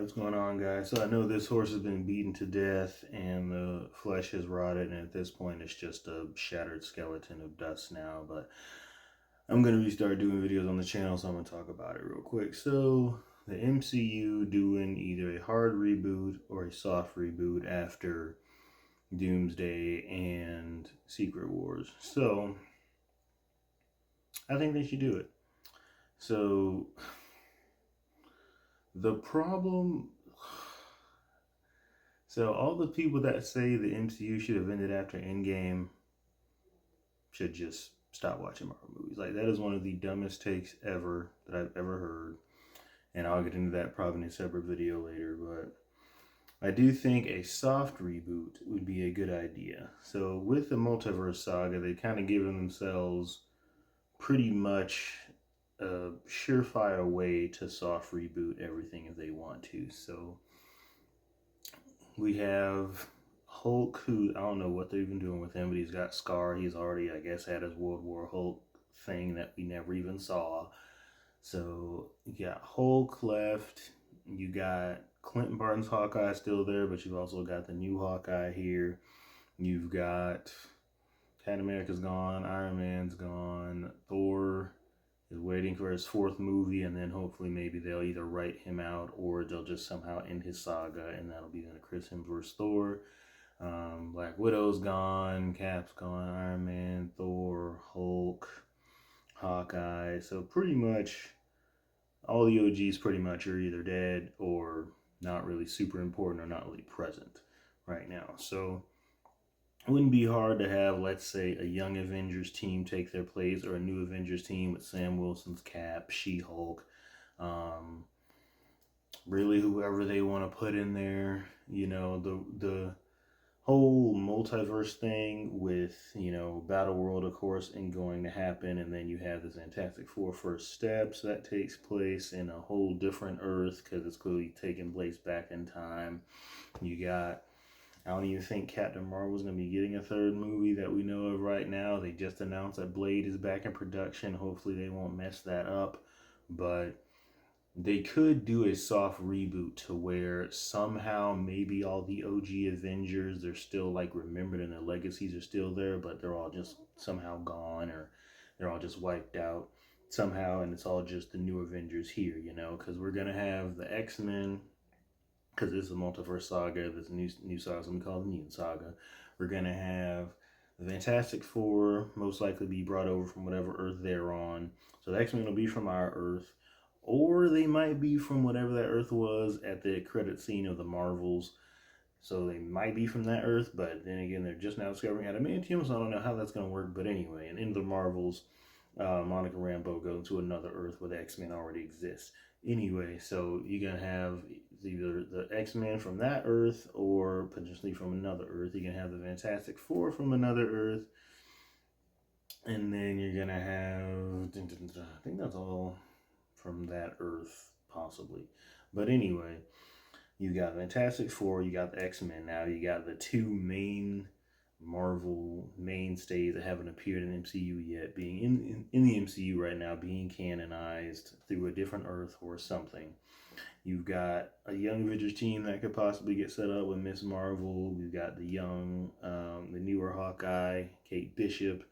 What's going on, guys? So I know this horse has been beaten to death and the flesh has rotted, and at this point it's just a shattered skeleton of dust now, but I'm going to restart doing videos on the channel, so I'm going to talk about it real quick. So the MCU doing either a hard reboot or a soft reboot after Doomsday and Secret Wars. So I think they should do it. So the problem... So all the people that say the MCU should have ended after Endgame should just stop watching Marvel movies. Like, that is one of the dumbest takes ever that I've ever heard. And I'll get into that probably in a separate video later. But I do think a soft reboot would be a good idea. So with the multiverse saga, they've kind of given themselves pretty much a surefire way to soft reboot everything if they want to. So we have Hulk, who I don't know what they're even doing with him, but he's got Scar. He's already, I guess, had his World War Hulk thing that we never even saw. So you got Hulk left. You got Clinton Barton's Hawkeye still there, but you've also got the new Hawkeye here. You've got Captain America's gone, Iron Man's gone, Thor is waiting for his fourth movie, and then hopefully maybe they'll either write him out or they'll just somehow end his saga, and that'll be then Chris Hemsworth's Thor. Black Widow's gone, Cap's gone, Iron Man, Thor, Hulk, Hawkeye. So pretty much all the OGs pretty much are either dead or not really super important or not really present right now. So it wouldn't be hard to have, let's say, a young Avengers team take their place, or a new Avengers team with Sam Wilson's Cap, She-Hulk, really whoever they want to put in there. You know, the whole multiverse thing with, you know, Battle World, of course, and going to happen, and then you have the Fantastic Four First Steps that takes place in a whole different Earth because it's clearly taking place back in time. You got, I don't even think Captain Marvel's going to be getting a third movie that we know of right now. They just announced that Blade is back in production. Hopefully they won't mess that up. But they could do a soft reboot to where somehow maybe all the OG Avengers, they're still like remembered and their legacies are still there, but they're all just somehow gone, or they're all just wiped out somehow, and it's all just the new Avengers here, you know, because we're going to have the X-Men, because this is a multiverse saga, this new saga is going to be called the Mutant Saga. We're going to have the Fantastic Four most likely be brought over from whatever Earth they're on. So the X-Men will be from our Earth, or they might be from whatever that Earth was at the credit scene of the Marvels. So they might be from that Earth, but then again, they're just now discovering adamantium, so I don't know how that's going to work. But anyway, and in the Marvels, Monica Rambeau goes to another Earth where the X-Men already exist. Anyway, so you're going to have either the X-Men from that Earth or potentially from another Earth. You're going to have the Fantastic Four from another Earth. And then you're going to have, I think that's all from that Earth, possibly. But anyway, you got Fantastic Four, you got the X-Men now, you got the two main Marvel mainstays that haven't appeared in the MCU yet, being in the MCU right now, being canonized through a different Earth or something. You've got a young Avengers team that could possibly get set up with Miss Marvel. We've got the newer Hawkeye, Kate Bishop.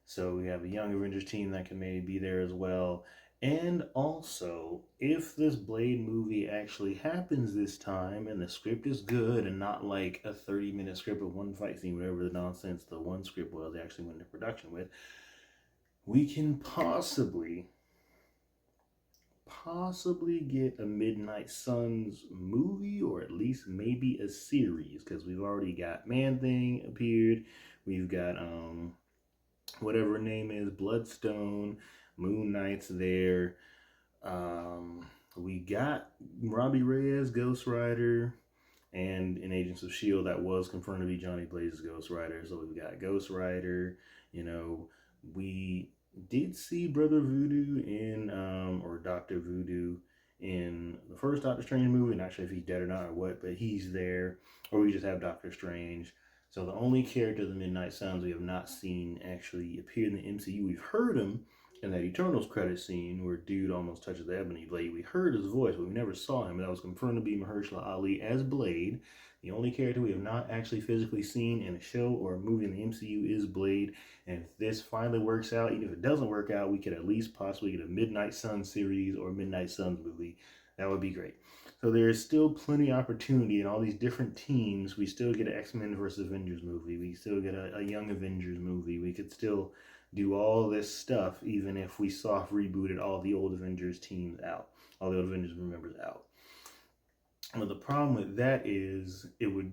So we have a young Avengers team that can maybe be there as well. And also, if this Blade movie actually happens this time and the script is good and not like a 30-minute script with one fight scene, whatever the nonsense the one script was they actually went into production with, we can possibly get a Midnight Suns movie, or at least maybe a series, because we've already got Man-Thing appeared, we've got whatever her name is, Bloodstone, Moon Knight's there. We got Robbie Reyes, Ghost Rider, and in Agents of S.H.I.E.L.D. that was confirmed to be Johnny Blaze's Ghost Rider. So we've got Ghost Rider. You know, we did see Brother Voodoo or Dr. Voodoo in the first Doctor Strange movie. Not sure if he's dead or not or what, but he's there. Or we just have Doctor Strange. So the only character of the Midnight Suns we have not seen actually appear in the MCU. We've heard him in that Eternals credit scene where dude almost touches the Ebony Blade, we heard his voice, but we never saw him. That was confirmed to be Mahershala Ali as Blade. The only character we have not actually physically seen in a show or a movie in the MCU is Blade. And if this finally works out, even if it doesn't work out, we could at least possibly get a Midnight Sun series or a Midnight Suns movie. That would be great. So there is still plenty of opportunity in all these different teams. We still get an X-Men versus Avengers movie. We still get a Young Avengers movie. We could still do all this stuff even if we soft rebooted all the old Avengers teams out, all the old Avengers members out. But the problem with that is it would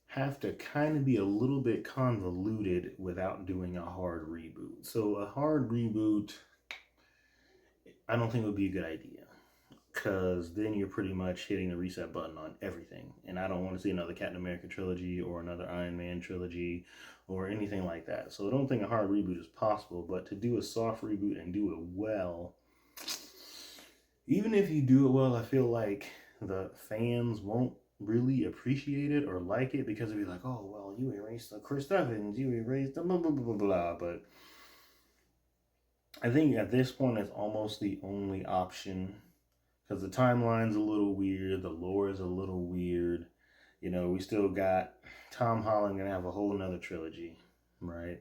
have to kind of be a little bit convoluted without doing a hard reboot. So a hard reboot, I don't think would be a good idea, because then you're pretty much hitting the reset button on everything. And I don't want to see another Captain America trilogy or another Iron Man trilogy or anything like that. So I don't think a hard reboot is possible, but to do a soft reboot and do it well, even if you do it well, I feel like the fans won't really appreciate it or like it, because it'll be like, oh, well, you erased the Chris Evans, you erased the blah, blah, blah, blah, blah. But I think at this point, it's almost the only option, because the timeline's a little weird, the lore is a little weird. You know, we still got Tom Holland gonna have a whole nother trilogy, right?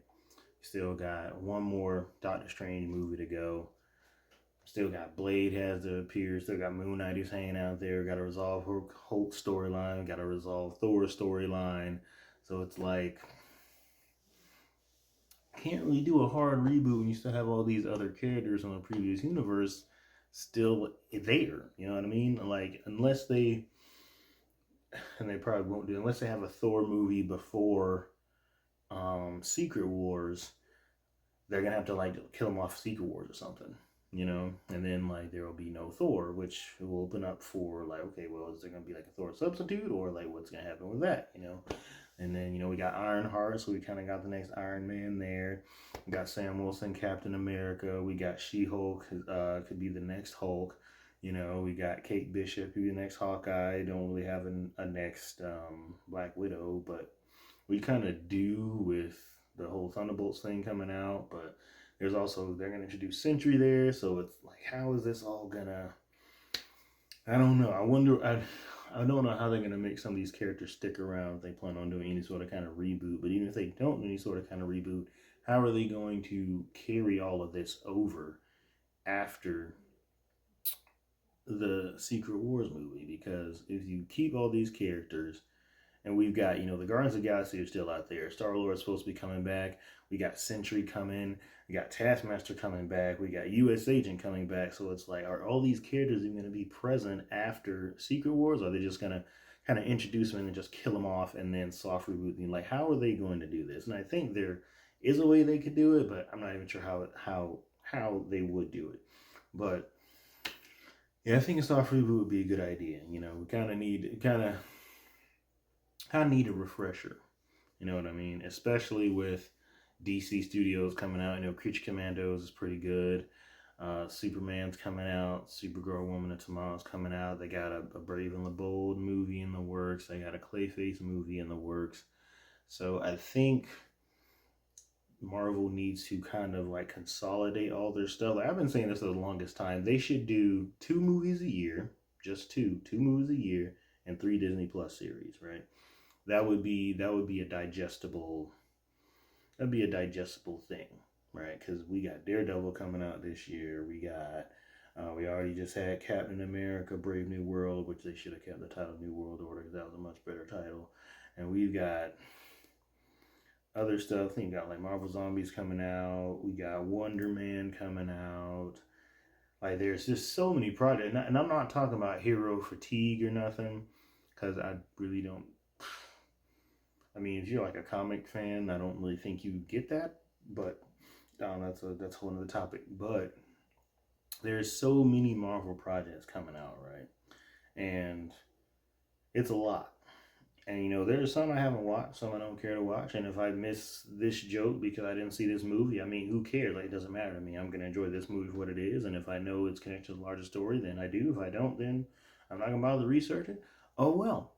Still got one more Doctor Strange movie to go. Still got Blade has to appear. Still got Moon Knight who's hanging out there. Got to resolve Hulk storyline. Got to resolve Thor storyline. So it's like, can't really do a hard reboot when you still have all these other characters from the previous universe still there. You know what I mean? Like, unless they, and they probably won't do, unless they have a Thor movie before Secret Wars, they're gonna have to like kill him off Secret Wars or something, you know, and then like there will be no Thor, which will open up for like, okay, well, is there gonna be like a Thor substitute, or like what's gonna happen with that, you know? And then, you know, we got Ironheart, so we kind of got the next Iron Man there. We got Sam Wilson, Captain America. We got She-Hulk, could be the next Hulk. You know, we got Kate Bishop, could be the next Hawkeye. Don't really have a next Black Widow, but we kind of do with the whole Thunderbolts thing coming out. But there's also, they're going to introduce Sentry there, so it's like, how is this all gonna, I don't know. I don't know how they're going to make some of these characters stick around if they plan on doing any sort of kind of reboot. But even if they don't do any sort of kind of reboot, how are they going to carry all of this over after the Secret Wars movie? Because if you keep all these characters, and we've got, you know, the Guardians of the Galaxy are still out there. Star-Lord's supposed to be coming back. We got Sentry coming. We got Taskmaster coming back. We got U.S. Agent coming back. So it's like, are all these characters even going to be present after Secret Wars? Or are they just going to kind of introduce them and then just kill them off and then soft reboot them? Like, how are they going to do this? And I think there is a way they could do it, but I'm not even sure how they would do it. But yeah, I think a soft reboot would be a good idea. You know, we kind of need a refresher. You know what I mean? Especially with DC Studios coming out. You know, Creature Commandos is pretty good. Superman's coming out. Supergirl, Woman of Tomorrow's coming out. They got a Brave and the Bold movie in the works. They got a Clayface movie in the works. So I think Marvel needs to kind of like consolidate all their stuff. Like, I've been saying this for the longest time. They should do 2 movies a year. Just two movies a year, and 3 Disney Plus series, right? That'd be a digestible thing, right? Because we got Daredevil coming out this year. We already just had Captain America: Brave New World, which they should have kept the title New World Order, because that was a much better title. And we've got other stuff. I think we got like Marvel Zombies coming out. We got Wonder Man coming out. Like, there's just so many projects, and I'm not talking about hero fatigue or nothing, because I really don't. I mean, if you're like a comic fan, I don't really think you get that, but that's a whole other topic. But there's so many Marvel projects coming out, right? And it's a lot. And, you know, there's some I haven't watched, some I don't care to watch. And if I miss this joke because I didn't see this movie, I mean, who cares? Like, it doesn't matter to me. I'm going to enjoy this movie for what it is. And if I know it's connected to the larger story, then I do. If I don't, then I'm not going to bother to research it. Oh, well,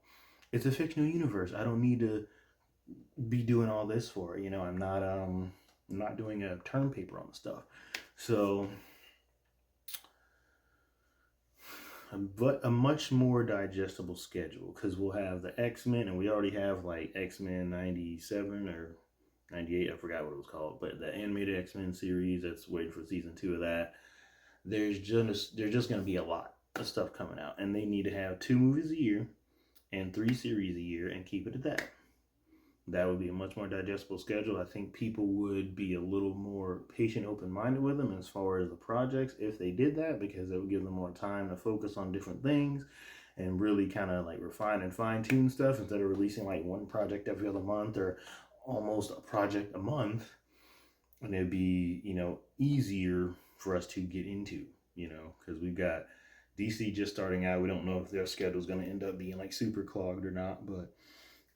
it's a fictional universe. I don't need to be doing all this for it. You know, I'm I'm not doing a term paper on the stuff. So, but a much more digestible schedule, because we'll have the X-Men, and we already have like X-Men 97 or 98, I forgot what it was called, but the animated X-Men series that's waiting for season 2 of that. There's just going to be a lot of stuff coming out, and they need to have 2 movies a year and 3 series a year and keep it at that. That would be a much more digestible schedule. I think people would be a little more patient, open-minded with them as far as the projects if they did that, because it would give them more time to focus on different things and really kind of like refine and fine-tune stuff instead of releasing like one project every other month or almost a project a month. And it'd be, easier for us to get into, because we've got DC just starting out. We don't know if their schedule is going to end up being like super clogged or not, but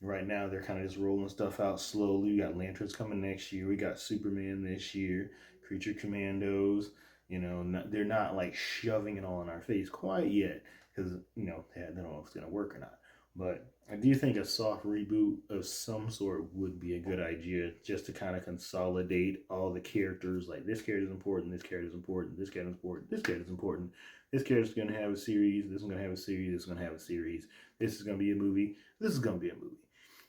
right now they're kind of just rolling stuff out slowly. We got Lanterns coming next year. We got Superman this year, Creature Commandos. They're not like shoving it all in our face quite yet, because they don't know if it's going to work or not. But I do think a soft reboot of some sort would be a good idea, just to kind of consolidate all the characters. Like, this character is important, this character is important, this character is important, this character is important. This character is going to have a series, this is going to have a series, this is going to have a series. This is going to be a movie, this is going to be a movie.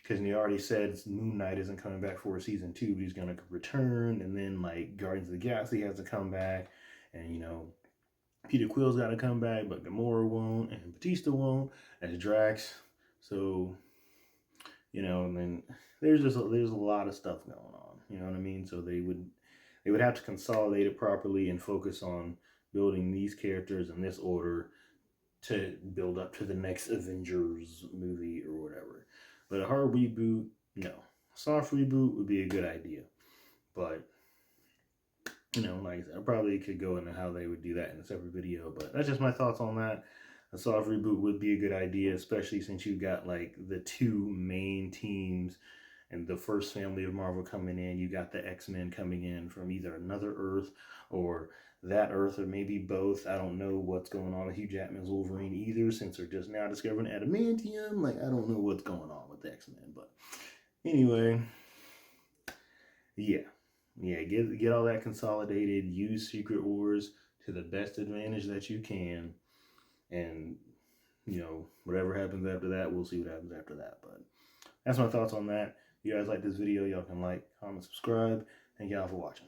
Because he already said Moon Knight isn't coming back for season 2, but he's going to return. And then, like, Guardians of the Galaxy has to come back. And, Peter Quill's got to come back, but Gamora won't. And Batista won't, as Drax. So, and then there's a lot of stuff going on. You know what I mean? So they would have to consolidate it properly and focus on building these characters in this order to build up to the next Avengers movie or whatever. But a hard reboot, no. A soft reboot would be a good idea. But, like I said, I probably could go into how they would do that in a separate video. But that's just my thoughts on that. A soft reboot would be a good idea, especially since you got, like, the 2 main teams and the first family of Marvel coming in. You got the X-Men coming in from either another Earth or that Earth, or maybe both. I don't know what's going on with Hugh Jackman's Wolverine either, since they're just now discovering adamantium. Like, I don't know what's going on with the X-Men. But anyway, yeah, get all that consolidated. Use Secret Wars to the best advantage that you can. And, whatever happens after that, we'll see what happens after that. But that's my thoughts on that. If you guys like this video, y'all can like, comment, subscribe. Thank y'all for watching.